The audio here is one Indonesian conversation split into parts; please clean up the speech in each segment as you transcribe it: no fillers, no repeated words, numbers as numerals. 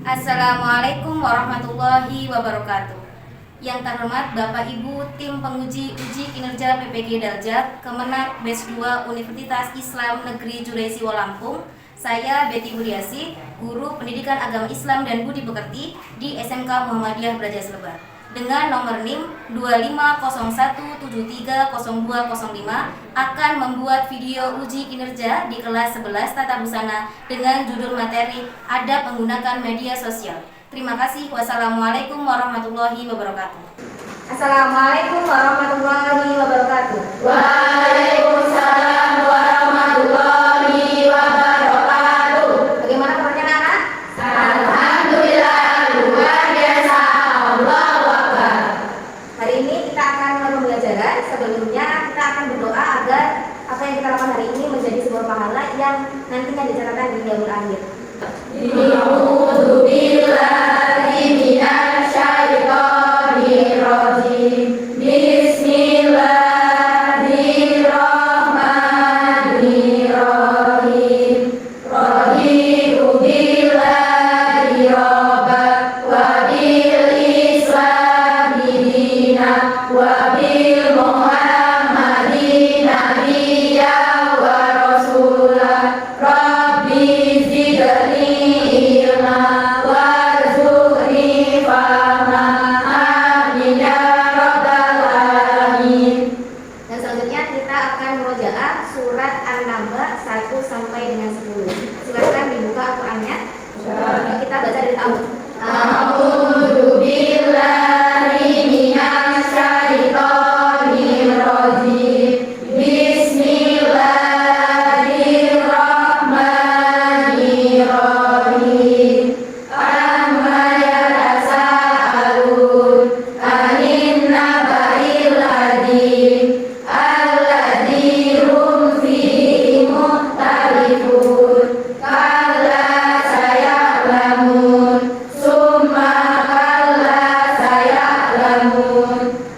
Assalamualaikum warahmatullahi wabarakatuh. Yang terhormat Bapak Ibu Tim Penguji Uji Kinerja PPG Daljak Kemenak Batch 2 Universitas Islam Negeri Juraisiwo Lampung. Saya Betty Budiasi, Guru Pendidikan Agama Islam dan Budi Pekerti di SMK Muhammadiyah Braja Slebar. Dengan nomor NIM 2501730205 akan membuat video uji kinerja di kelas 11 Tata Busana dengan judul materi Adab Menggunakan Media Sosial. Terima kasih. Wassalamualaikum warahmatullahi wabarakatuh. Assalamualaikum warahmatullahi wabarakatuh. Waalaikumsalam warahmatullahi wabarakatuh. Bagaimana kabarnya anak? Alhamdulillah luar biasa. Allahu Akbar. Hari ini kita akan mulai pembelajaran. Sebelumnya kita akan berdoa agar apa yang kita lakukan hari ini menjadi sebuah pahala yang nantinya dicatatkan di yaumul akhir. A'udzu billahi minasy syaithanir rajim. Bismillahirrahmanirrahim. Raditu billahi rabban wa bil islami dinan wa bil muhammadin nabiyyan wa rasulan. Rabbi zidni ilma warzuqni fahma. Amin ya rabbal alamin. Dan selanjutnya kita akan murojaah surat An-Naba 1 sampai dengan 10. Silakan dibuka Al-Qur'annya. Kita baca dari awal. A'udzu billahi minasy syaithanir rajim. Bismillahirrahmanirrahim. Amma yatasaalun 'anil naba'il 'adzim alladzi hum fihi mukhtalifun. Kalla saya'lamun summa kalla saya'lamun.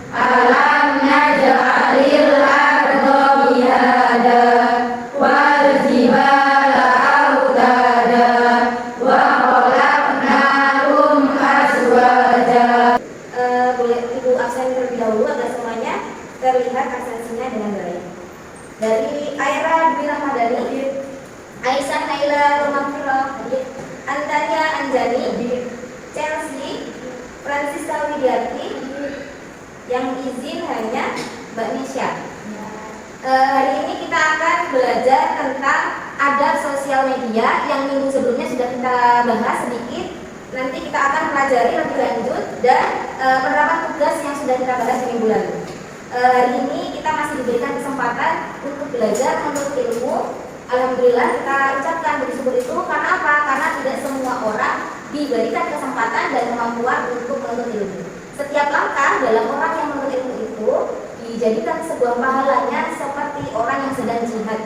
Alam naj'alil arda mihada wal jibala autada wa khalaqnakum azwaja. Boleh Ibu absen terlebih dahulu agar semuanya terlihat absensinya dengan baik. Dari Aira Dwi Rahmadani, Aisyah Naila Romafiro, Antania Anjani, Chelsea, Francisca Widiarti, yang izin hanya Mbak Nisha. Hari ini kita akan belajar tentang adab sosial media yang minggu sebelumnya sudah kita bahas sedikit. Nanti kita akan pelajari lebih lanjut dan penerapan tugas yang sudah kita bahas di minggu lalu. Hari ini kita masih diberikan kesempatan untuk belajar menuntut ilmu. Alhamdulillah kita ucapkan bersyukur itu karena apa? Karena tidak semua orang diberikan kesempatan dan kemampuan untuk menuntut ilmu. Setiap langkah dalam orang yang menuntut ilmu itu dijadikan sebuah pahalanya seperti orang yang sedang jihad.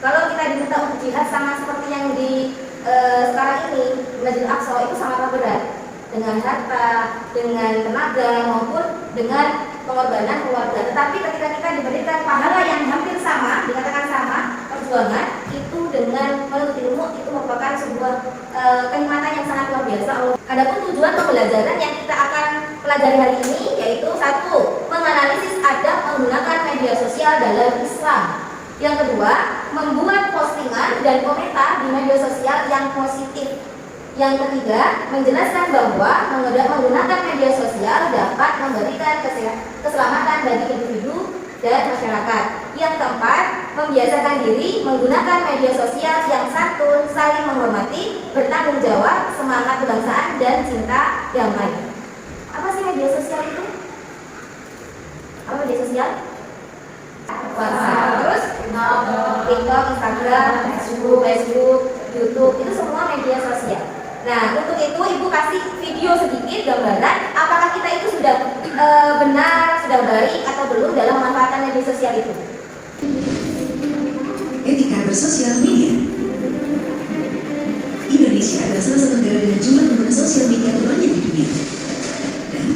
Kalau kita diminta untuk jihad sama seperti yang di sekarang ini Masjid Aqsa itu sangat berat, dengan harta, dengan tenaga maupun dengan pengorbanan keluarga. Tetapi ketika kita diberikan pahala yang hampir sama, dikatakan sama perjuangan itu dengan menuntut ilmu, itu merupakan sebuah kenikmatan yang sangat luar biasa. Adapun tujuan pembelajaran yang kita akan pelajari hari ini yaitu satu, menganalisis adab menggunakan media sosial dalam Islam. Yang kedua, membuat postingan dan komentar di media sosial yang positif. Yang ketiga, menjelaskan bahwa menggunakan media sosial dapat memberikan keselamatan bagi individu dan masyarakat. Yang keempat, membiasakan diri menggunakan media sosial yang santun, saling menghormati, bertanggung jawab, semangat kebangsaan, dan cinta damai. Apa sih media sosial itu? Apa media sosial? WhatsApp, terus TikTok, Instagram, Facebook, YouTube, itu semua media sosial. Nah, untuk itu Ibu kasih video sedikit gambaran apakah kita itu sudah benar, sudah baik atau belum dalam memanfaatkan media sosial itu. Etika bersosial media. Indonesia adalah salah satu negara dengan jumlah pengguna sosial media terbanyak di dunia, dan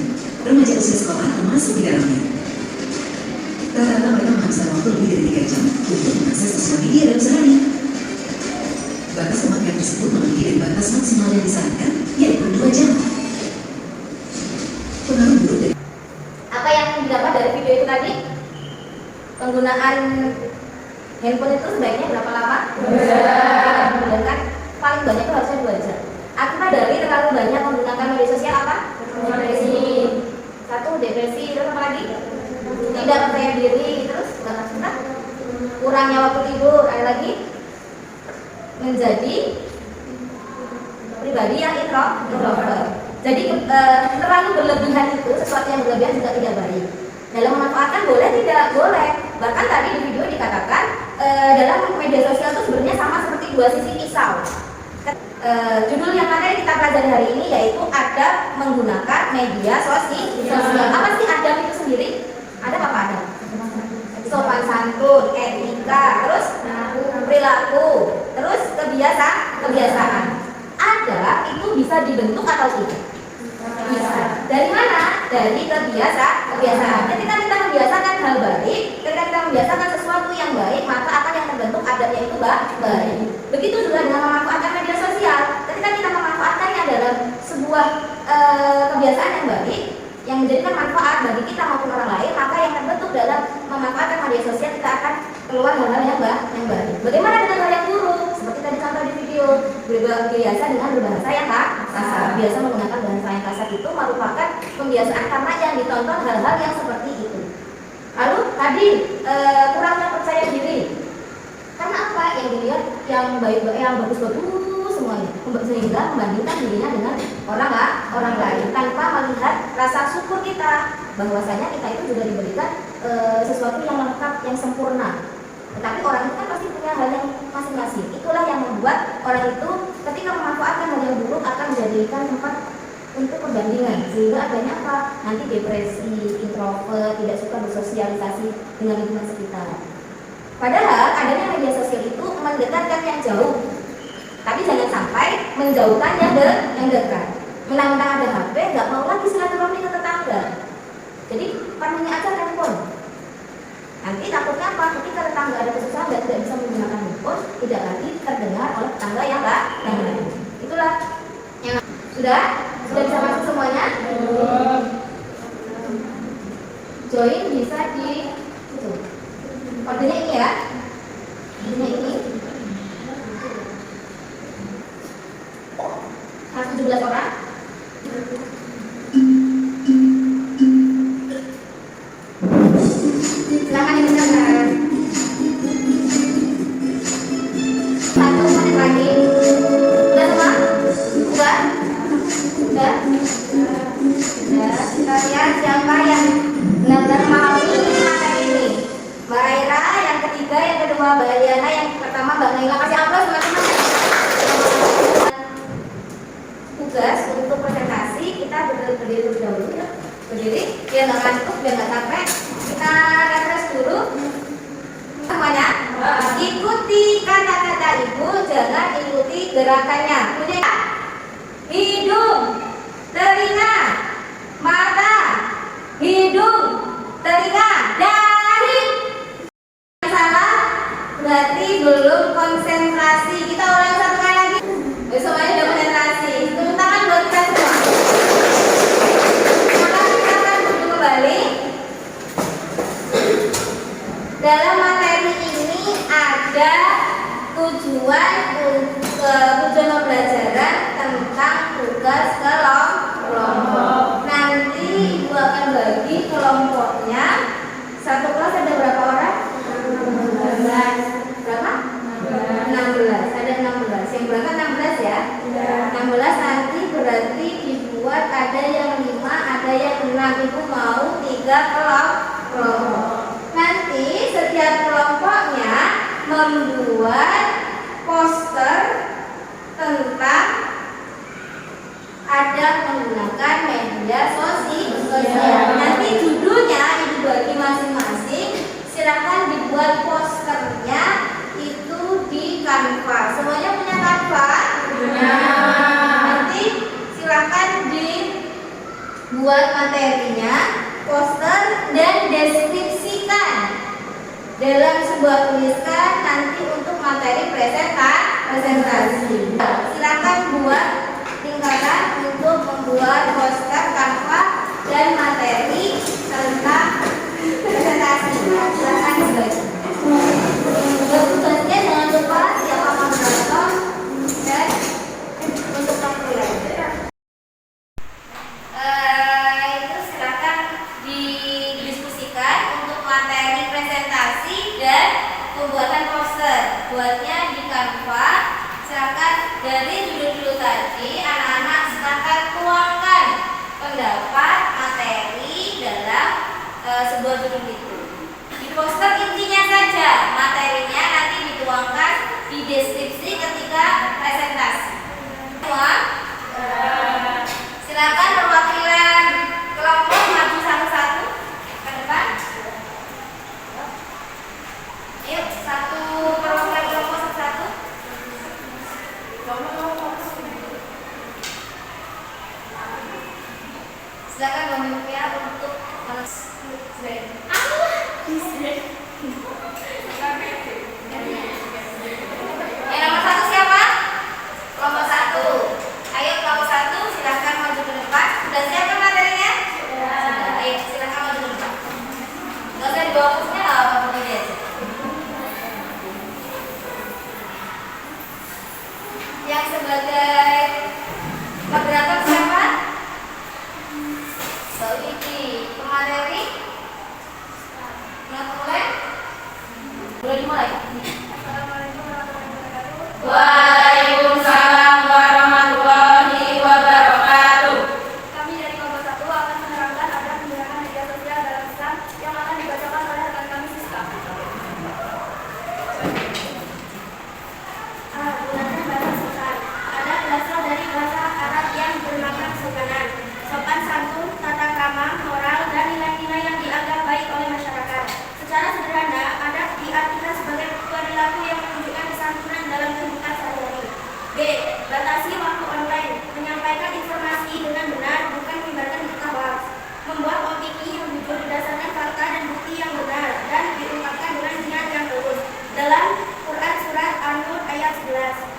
remaja usia sekolah termasuk di dalamnya. Rata-rata mereka menghabiskan waktu lebih dari 3 jam untuk mengakses sosial media dalam sehari. Batas pemakaian tersebut melebihi dari batas maksimal yang disarankan, yaitu jam. Pengaruh buruk dari Apa yang didapat dari video itu tadi? Penggunaan handphone itu sebaiknya berapa lama? 2 jam. Dan kan paling banyak itu harusnya 2 jam. Akibat dari terlalu banyak menggunakan media sosial apa? Depresi. 1, depresi. Terus apa lagi? Tidak percaya diri. Terus kurangnya waktu tidur. Ada lagi? Menjadi pribadi yang introvert. Jadi terlalu berlebihan itu, sesuatu yang berlebihan juga tidak baik. Dalam memanfaatkan boleh tidak? Boleh. Bahkan tadi di video dikatakan dalam media sosial itu sebenarnya sama seperti 2 sisi pisau. Judul yang materi kita pelajari hari ini yaitu adab menggunakan media sosial. Apa sih adab itu sendiri? Adab apa adab? Sopan santun, etika, terus perilaku, terus kebiasaan. Adab itu bisa dibentuk atau tidak? Bisa. Dari mana? Dari kebiasaan. Ketika kita membiasakan hal baik, ketika kita membiasakan sesuatu yang baik, maka akan yang terbentuk adabnya itu baik. Begitu juga dengan memanfaatkan media sosial. Ketika kita memanfaatkannya dalam sebuah kebiasaan yang baik, yang menjadikan manfaat bagi kita maupun orang lain, maka yang terbentuk dalam memanfaatkan media sosial kita akan keluar hal-hal yang baik. Bagaimana dengan hal yang buruk? Seperti tadi contoh di video, biasa dengan berbahasa yang kasar. Biasa menggunakan bahasa yang kasar itu merupakan pembiasaan karena yang ditonton hal-hal yang seperti itu. Lalu tadi kurangnya percaya diri. Karena apa? Yang dilihat yang baik-baik, yang bagus-bagus semuanya, sehingga membandingkan dirinya dengan orang lain tanpa melihat rasa syukur kita bahwasanya kita itu juga diberikan sesuatu yang lengkap, yang sempurna. Tetapi orang itu kan pasti punya hal yang masing-masing. Itulah yang membuat orang itu ketika memanfaatkan hal yang buruk akan menjadikan tempat untuk perbandingan, sehingga adanya apa? Nanti depresi, introvert, tidak suka bersosialisasi dengan lingkungan sekitar. Padahal adanya media sosial itu mendekatkan yang jauh, tapi jangan sampai menjauhkan yang dekat. Mentang-mentang ada HP, nggak mau lagi silaturahmi ke tetangga. Jadi penuhnya aja handphone. Nanti takutnya apa? Ketika tetangga ada kesusahan dan tidak bisa menggunakan handphone, tidak lagi terdengar oleh tetangga yang lain. Itulah yang sudah bisa masuk semuanya. Join bisa di itu. Kodenya ini ya. Kodenya ini. 17 orang. Silakan didengarkan. 1 menit lagi. Sudah semua? Sudah. Kita lihat siapa yang benar-benar memahami materi ini. Mbak Raira yang ketiga, yang kedua Mbak Eliana, yang pertama Mbak Naila. Kasih aplaus teman-teman. Tugas untuk presentasi kita berdiri terlebih dahulu ya. Berdiri biar nggak ngantuk, biar nggak capek. Kita refresh dulu semuanya. Ikuti kata-kata ibu, jangan ikuti gerakannya. Punya hidung, telinga, mata, hidung, telinga, dari salah berarti belum konsentrasi. Kita ulang satu kali lagi. Semuanya udah konsentrasi. Tepuk tangan buat kita semua. Maka kita akan duduk kembali. Dalam materi ini ada tujuan pembelajaran tentang tugas kelompok. Nanti ibu akan bagi kelompoknya. Satu kelas ada berapa orang? 16. Berapa? 16. Ada 16. Yang berangkat 16 ya? 16 nanti berarti dibuat ada yang 5, ada yang 6. Ibu mau 3 kelompok. Nanti setiap kelompoknya membuat poster tentang adab menggunakan media sosial. Nanti judulnya ibu bagi masing-masing. Silakan dibuat posternya itu di Canva. Semuanya punya Canva? Punya. Nanti silakan dibuat materinya, poster dan deskripsikan dalam sebuah tulisan nanti untuk materi presentasi. Silakan buat tingkatan untuk Silakan Mbak Mimia untuk yang nomor satu siapa? Kelompok satu. Ayo kelompok satu, silakan maju ke depan. Sudah siap kan materinya? Sudah. Ayo silakan maju ke depan. Nggak usah dibawa kursinya, nggak apa-apa begini aja. Yang sebagai moderator siapa? Soiki. Pemateri? Mulai? Boleh dimulai? Waalaikumsalam warahmatullahi wabarakatuh. Kami dari kelompok 1 akan menerangkan adab menggunakan media sosial dalam Islam yang akan dibacakan oleh rekan kami Siska. Gunakan bahasa sopan. Adab berasal dari bahasa Arab yang bermakna kesopanan, sopan santun, tata krama, moral, dan nilai-nilai yang dianggap baik oleh masyarakat. Secara sederhana, adab diartikan sebagai perilaku yang menunjukkan kesantunan dalam kehidupan sehari-hari. B. Batasi waktu online. Menyampaikan informasi dengan benar, bukan menyebarkan berita hoax. Membuat opini yang jujur berdasarkan fakta dan bukti yang benar dan diungkapkan dengan niat yang lurus. Dalam Quran Surat An-Nur ayat 11.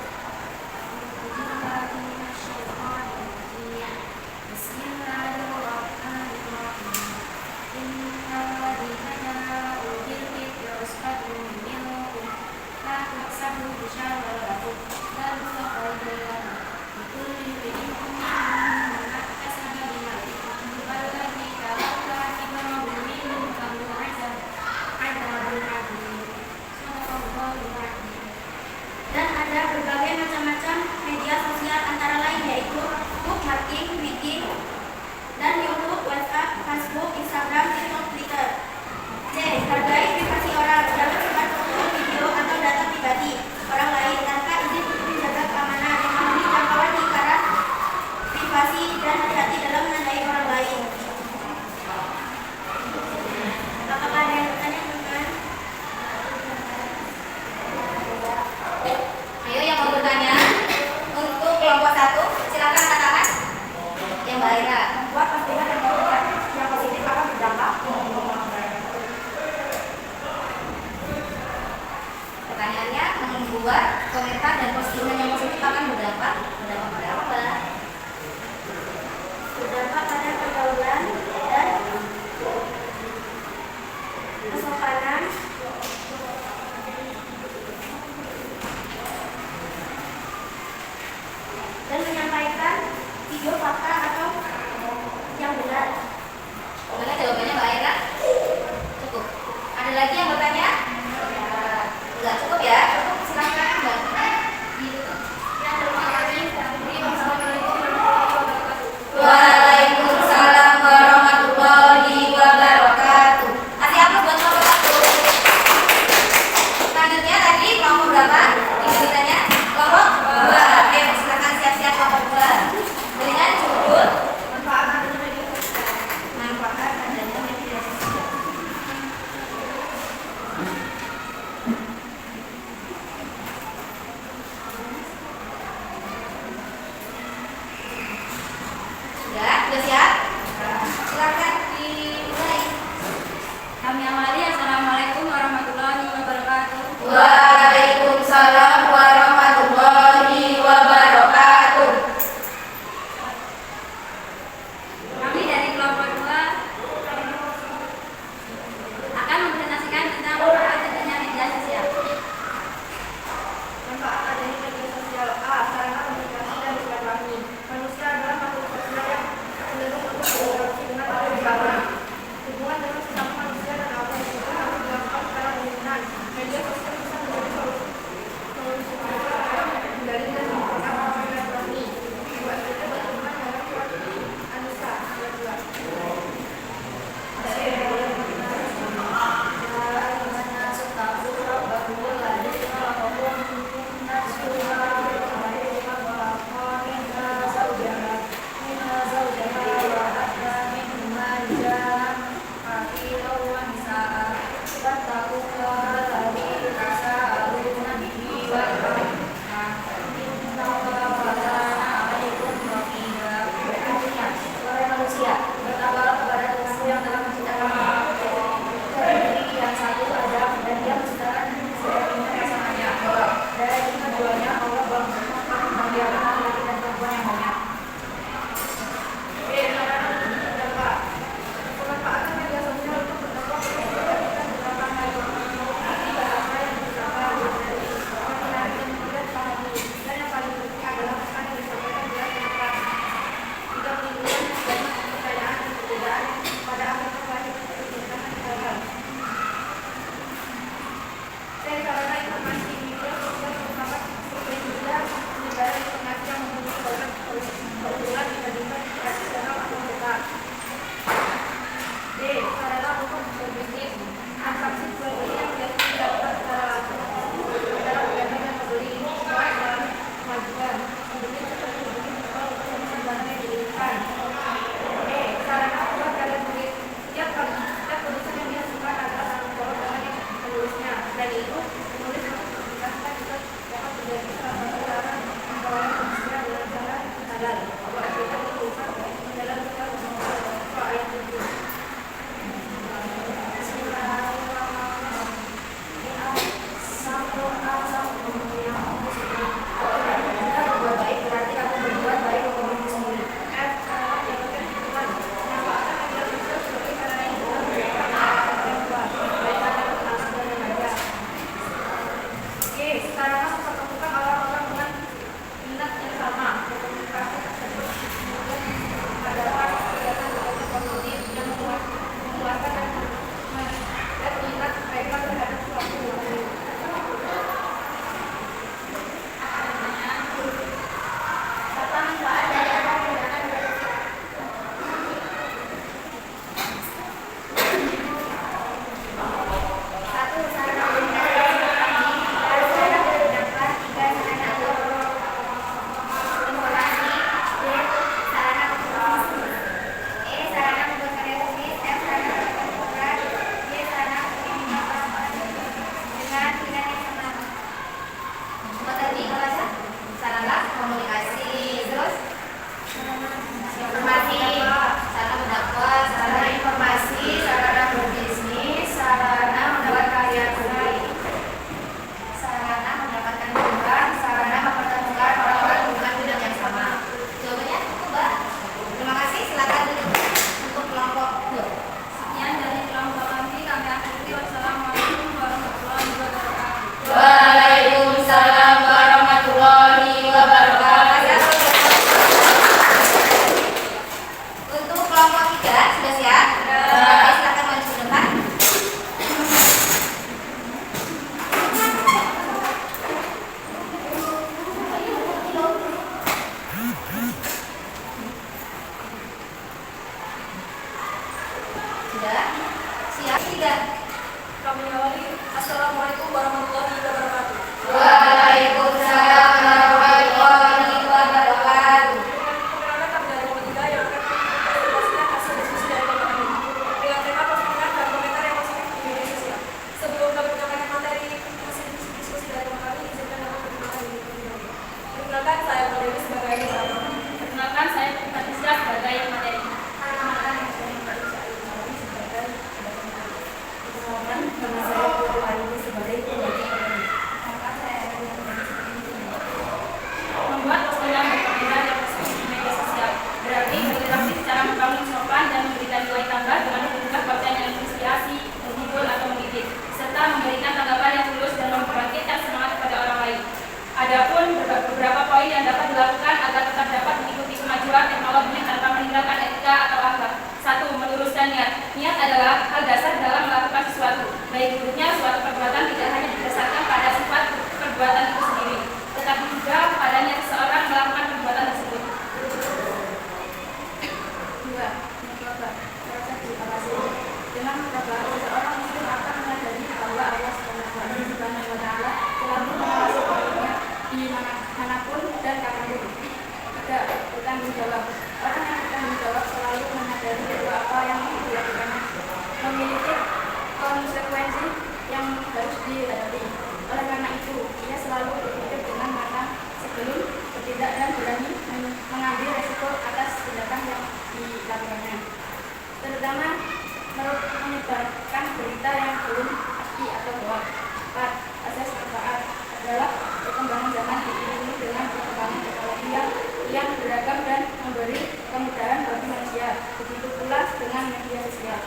Dan ada berbagai macam-macam media sosial antara lain yaitu bookmarking, Wiki, dan YouTube, WhatsApp, Facebook, Instagram, TikTok, Twitter. C. Hargai privasi orang. Jangan sebar foto, video, atau data pribadi orang lain tanpa izin untuk menjaga keamanan. Memberi jangkauan lingkaran privasi dan hati-hati dalam menandai orang lain. Apakah ada yang bertanya, teman-teman? Ayo yang mau bertanya untuk kelompok 1, silakan angkat tangan. Yang Mbak Ira. Buat postingan dan komentar yang positif akan berdampak. Pertanyaannya, membuat komentar dan postingan yang positif akan berdampak pada apa? Berdampak pada pergaulan dan kesopanan, dan menyampaikan video fakta atau yang benar. Gimana jawabannya Mbak Ira? Cukup. Ada lagi yang bertanya? Enggak cukup ya? Cukup, silakan Mbak. Waalaikumsalam warahmatullahi wabarakatuh. Kasih aplaus buat kelompok 1. Selanjutnya tadi kelompok berapa? Ini ditanya. Kelompok 2. Ayo silakan siap-siap kelompok 2. Dengan judul manfaat adanya media sosial. Sudah siap? Silakan dimulai. Kami awali. Assalamualaikum warahmatullahi wabarakatuh. Waalaikumsalam warahmatullahi wabarakatuh. Kami dari kelompok 2 akan mempresentasikan tentang manfaat adanya media sosial. Manfaat adanya media sosial. A. Sarana komunikasi dan silaturahmi. Manusia adalah makhluk sosial yang cenderung untuk berinteraksi dengan orang di luar. Hubungan dengan sesama manusia dan apa yang harus dilakukan secara dominan. Media sosial bisa menjadi sadar bahwa kita itu menjalankan semua ayat itu. Berbuat baik berarti kamu berbuat baik untuk dirimu sendiri. Oke, sekarang kamu pertemukan orang-orang dengan minat yang sama. Komunikasi tersebut adalah kegiatan positif yang menguatkan dan minat mereka terhadap suatu hal. Apa manfaat dari apa menggunakan bersosial? Satu, sarana komunikasi harus dapat berdampak. Tiga, sarana informasi. D, sarana komunikasi. E, sarana membuat karya tulis. F, sarana membuat program. G, sarana dengan minat yang sama. Apa tadi alasan? Sarana komunikasi, terus informasi, sarana mendakwah, sarana informasi, sarana berbisnis, sarana membuat karya tulis, sarana mendapatkan hiburan, sarana mempertemukan orang-orang dengan bidang yang sama. Jawabannya cukup, Mbak. Terima kasih. Silakan untuk kelompok 2. Sekian dari kelompok kami akhiri. Wassalamualaikum warahmatullahi wabarakatuh. Waalaikumsalam warahmatullahi wabarakatuh. Untuk kelompok 3 sudah siap? Oke, silakan maju ke depan. Sudah? Siap tidak? Kami awali. Assalamualaikum warahmatullahi wabarakatuh. Waalaikumsalam warahmatullahi wabarakatuh. Perkenalkan kami dari kelompok 3 yang akan menjelaskan hasil diskusi dari kelompok kami dengan tema postingan dan komentar yang positif di media sosial. Sebelum kami menyampaikan materi hasil diskusi dari kelompok kami, izinkan dapat perkenalkan diri kami. Perkenalkan, saya Madeni sebagai moderator. Perkenalkan, saya Patricia sebagai materi. Nama saya Putri Aini sebagai pembaca materi. Membuat postingan dan komentar yang positif di media sosial berarti berinteraksi secara membangun sopan dan memberikan nilai tambah dengan menunjukkan konten yang menginspirasi, menghibur atau mendidik, serta memberikan tanggapan yang tulus dan membangkitkan semangat kepada orang lain. Adapun beberapa poin yang dapat dilakukan agar tetap dapat mengikuti kemajuan teknologi tanpa meninggalkan etika atau akhlak. 1. Meluruskan niat. Niat adalah hal dasar dalam melakukan sesuatu. Baik buruknya suatu perbuatan tidak hanya didasarkan pada sifat perbuatan itu sendiri, tetapi juga padanya seseorang melakukan perbuatan tersebut. 2. Mencoba. Proses edukasi. Dengan mencoba, seseorang muslim akan menyadari bahwa Allah Subhanahu wa Ta'ala selalu mengawasi orangnya di manapun dan kapanpun. 3. Bertanggung jawab. Orang yang bertanggung jawab selalu menyadari bahwa apa yang dilakukannya memiliki konsekuensi yang harus dihadapi. Oleh karena itu, ia selalu berpikir dengan matang sebelum bertindak dan berani mengambil resiko atas tindakan yang dilakukannya. Terutama menyebarkan berita yang belum pasti atau bohong. 4. Asas manfaat adalah perkembangan zaman diiringi dengan perkembangan teknologi yang beragam dan memberi kemudahan bagi manusia. Begitu pula dengan media sosial.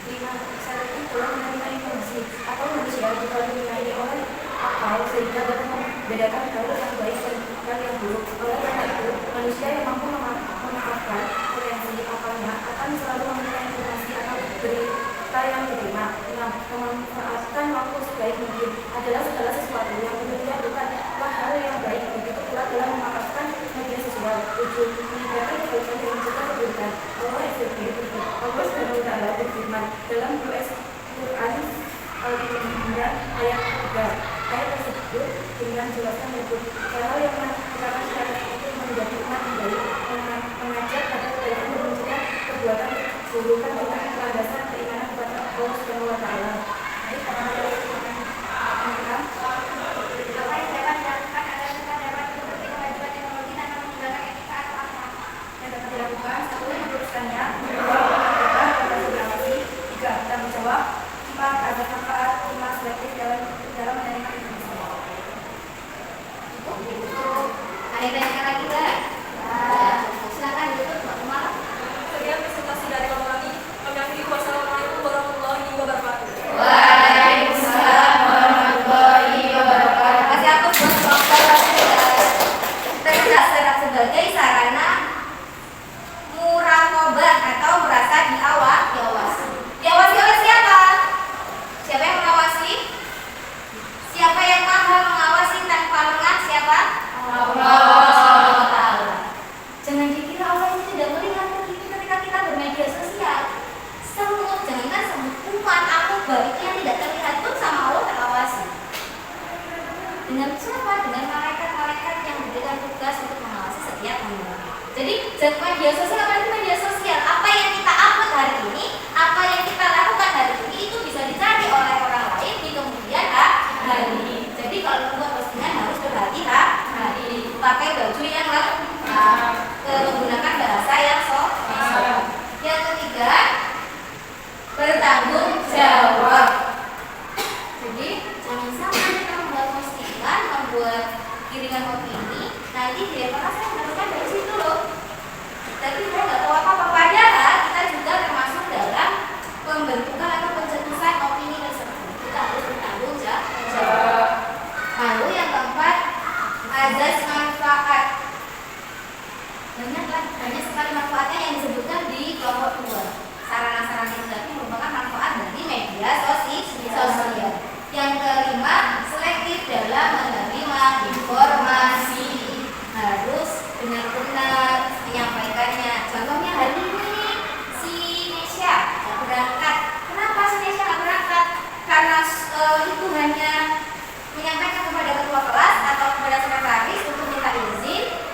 5. Saat ini dalam menerima informasi atau manusia juga dinilai oleh akal sehingga dapat membedakan hal yang baik dan yang buruk. Oleh karena itu, manusia yang mampu memaafkan potensi akalnya akan selalu menerima informasi atau berita yang diterima. 6. Memanfaatkan waktu sebaik mungkin adalah segala sesuatu yang demikian bukanlah hal yang baik. Begitu pula dalam memanfaatkan media sosial. 7. Meningkatkan kebaikan dan mencegah keburukan. Allah SWT berfirman dalam Quran Al-Imran ayat 3. Ayat tersebut dengan jelas menyebut hal yang menciptakan syariat itu menjadi umat yang baik, mengajak pada kebaikan dan mencegah perbuatan keburukan dengan landasan keimanan kepada Allah Subhanahu wa Ta'ala. Apa yang dapat dilakukan agar kita dapat mengikuti kemajuan sebagai sarana muraqabah atau merasa diawasi. Diawasi oleh siapa? Siapa yang mengawasi? Siapa yang maha mengawasi tanpa lengah? Siapa? Allah. Jangan dikira Allah ini tidak melihat kita ketika kita bermedia sosial. Semut, jangankan semut, kuman, amoeba itu yang tidak terlihat pun sama Allah terawasi. Dengan siapa? Dengan malaikat-malaikat yang diberikan tugas untuk mengawasi setiap hamba. Jadi media sosial, apalagi media sosial, apa yang kita upload hari ini, apa yang kita lakukan hari ini itu bisa dicari oleh orang lain di kemudian hari. Jadi kalau membuat postingan harus berhati-hati, pakai baju yang lengkap, menggunakan bahasa yang sopan. Yang ketiga, bertanggung jawab. Jadi jangan sampai kita membuat postingan, membuat kiriman opini, nanti dia saya mendapatkan dari situ loh. Tapi saya nggak tahu apa-apa. Padahal kita juga termasuk dalam pembentukan atau pencetusan opini tersebut. Kita harus bertanggung jawab. Lalu yang keempat, azas manfaat. Banyak sekali manfaatnya yang disebutkan di kelompok 2. Sarana-sarana yang tadi merupakan manfaat dari media sosial. Yang kelima, selektif dalam menerima informasi. Harus benar-benar menyampaikannya. Contohnya hari ini si Nesya nggak berangkat. Kenapa si Nesya nggak berangkat? Karena itu hanya menyampaikan kepada ketua kelas atau kepada sekretaris untuk minta izin.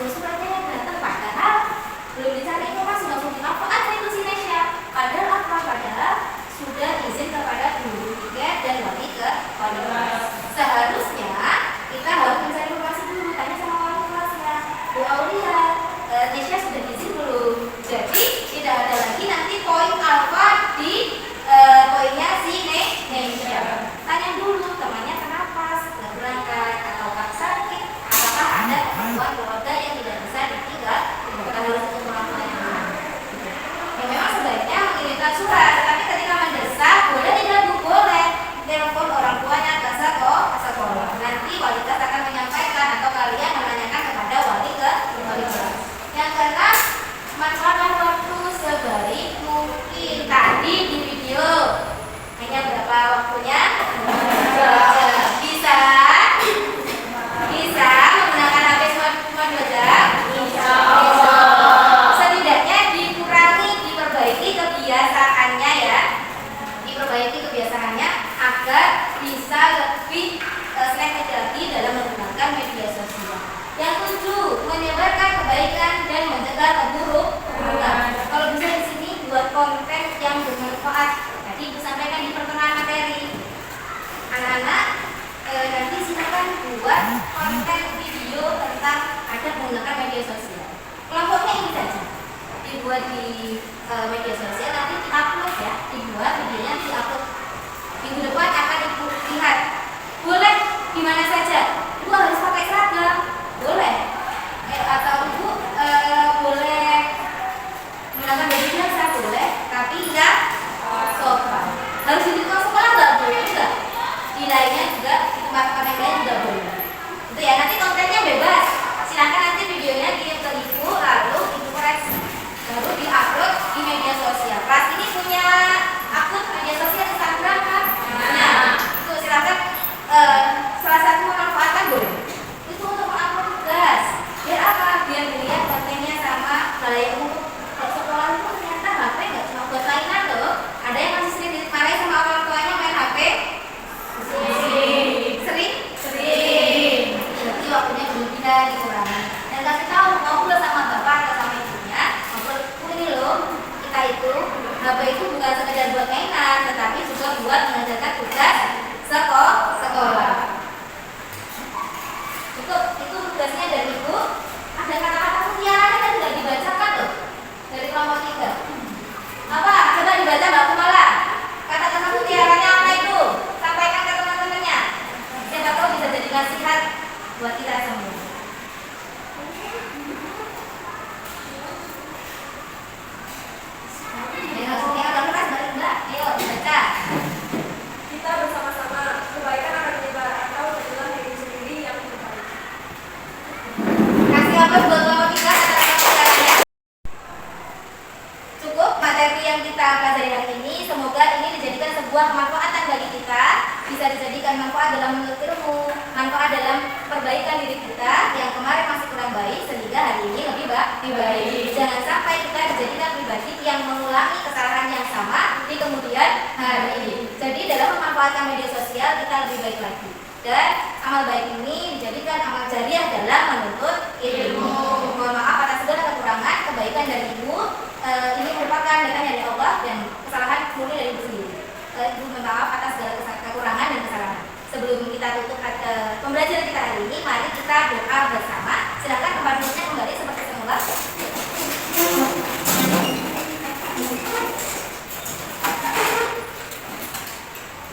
Suratnya yang datang, padahal belum dicari informasi, langsung apa itu si Nesya. Padahal apa? Padahal sudah izin kepada guru tiket dan wali kelas. Seharusnya kita harus mencari informasi dulu, tanya sama wali kelasnya. Bu Aulia, Nesya sudah izin belum? Jadi tidak ada lagi nanti poin alfa di poinnya si Nesya. Tanya dulu temannya kenapa sudah berangkat, ataukah sakit, apakah ada kebutuhan keluarga yang tidak bisa ditinggal. Kita harus melakukan ya, memang sebaiknya mengirimkan surat, tapi ketika mendesak boleh tidak Bu? Boleh. Telepon orang tuanya ke sekolah. Nanti wali kelas akan menyampaikan atau kalian menanyakan kepada wali kelas. Yang keenam, manfaatkan waktu sebaik mungkin. Tadi di video hanya berapa waktunya? Bisa menggunakan HP cuma 2 jam. Bisa. Setidaknya dikurangi, diperbaiki kebiasaannya ya. Diperbaiki kebiasaannya agar bisa lebih selektif lagi dalam menggunakan media sosial. Yang 7, menyebarkan kebaikan dan mencegah keburukan. Kalau bisa di sini buat konten yang bermanfaat. Tadi disampaikan di pertengahan materi. Anak-anak nanti silakan buat konten video tentang adab menggunakan media sosial. Kelompoknya ini saja. Dibuat di media sosial, nanti diupload ya. Dibuat videonya, diupload. Minggu depan akan Ibu lihat. Boleh di mana saja. Ibu harus pakai seragam. Boleh. Atau Ibu boleh menggunakan baju biasa, boleh. Tapi enggak sopan. Harus di lingkungan sekolah enggak boleh juga. Di lainnya juga, di tempat-tempat yang lain juga boleh. Itu ya, nanti kontennya bebas. Silakan nanti videonya kirim ke Ibu, lalu Ibu koreksi. Baru diupload di media sosial. Kelas ini punya akun media sosial Instagram kan? Nah, itu silakan salah satu memanfaatkan boleh. Itu untuk mengupload tugas. Biar apa? Biar dilihat kontennya sama halayak umum. Kalau sekolah itu ternyata HP nggak cuma buat mainan loh. Ada yang masih sering dimarahi sama orang tuanya main HP. Sering. Jadi waktunya bisa dikurangi. Dan kasih tahu ngobrol sama bapak atau sama ibunya. Ini loh, kita itu HP itu bukan sekedar buat mainan, tetapi juga buat mengerjakan tugas sekolah. Cukup, itu tugasnya dari Ibu. Ada kata-kata mutiara kan sudah dibacakan loh dari kelompok 3. Apa? Coba dibaca Mbak Kumala. Kata-kata mutiaranya apa itu? Sampaikan ke teman-temannya. Siapa tahu bisa jadi nasihat buat kita semua. Kita bersama-sama, kebaikan akan menyebar atau jadilah diri sendiri yang terbaik. Kasih bagus buat kita. Cukup materi yang kita pelajari hari ini. Semoga ini dijadikan sebuah kemanfaatan bagi kita. Bisa dijadikan manfaat dalam menuntut ilmu, manfaat dalam perbaikan diri kita yang kemarin masih kurang baik, sehingga hari ini lebih baik. Jangan sampai kita dijadikan pribadi yang mengulangi kesalahan yang sama di kemudian hari. Jadi dalam memanfaatkan media sosial kita lebih baik lagi. Dan amal baik ini dijadikan amal jariah dalam menuntut ilmu. Mohon maaf atas segala kekurangan, kebaikan dari ibu. Ini merupakan datang dari Allah dan kesalahan murni dari ibu sendiri. Ibu mohon maaf atas segala kekurangan dan kesalahan. Sebelum kita tutup pembelajaran kita hari ini, mari kita doa bersama. Silakan tempat duduknya kembali seperti semula.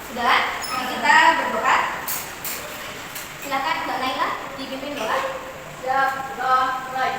Sudah, mari kita berdoa. Silakan Mbak Naila dipimpin doa. Siap, doa, mulai.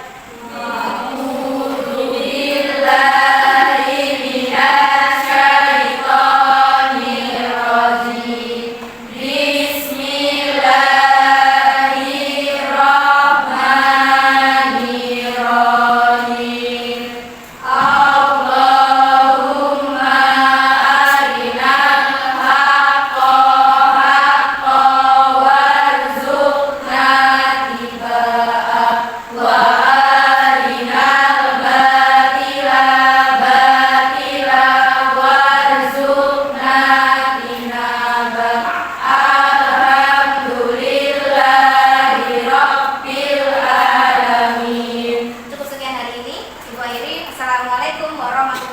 Cukup sekian hari ini. Ibu akhiri. Assalamualaikum warahmatullahi wabarakatuh.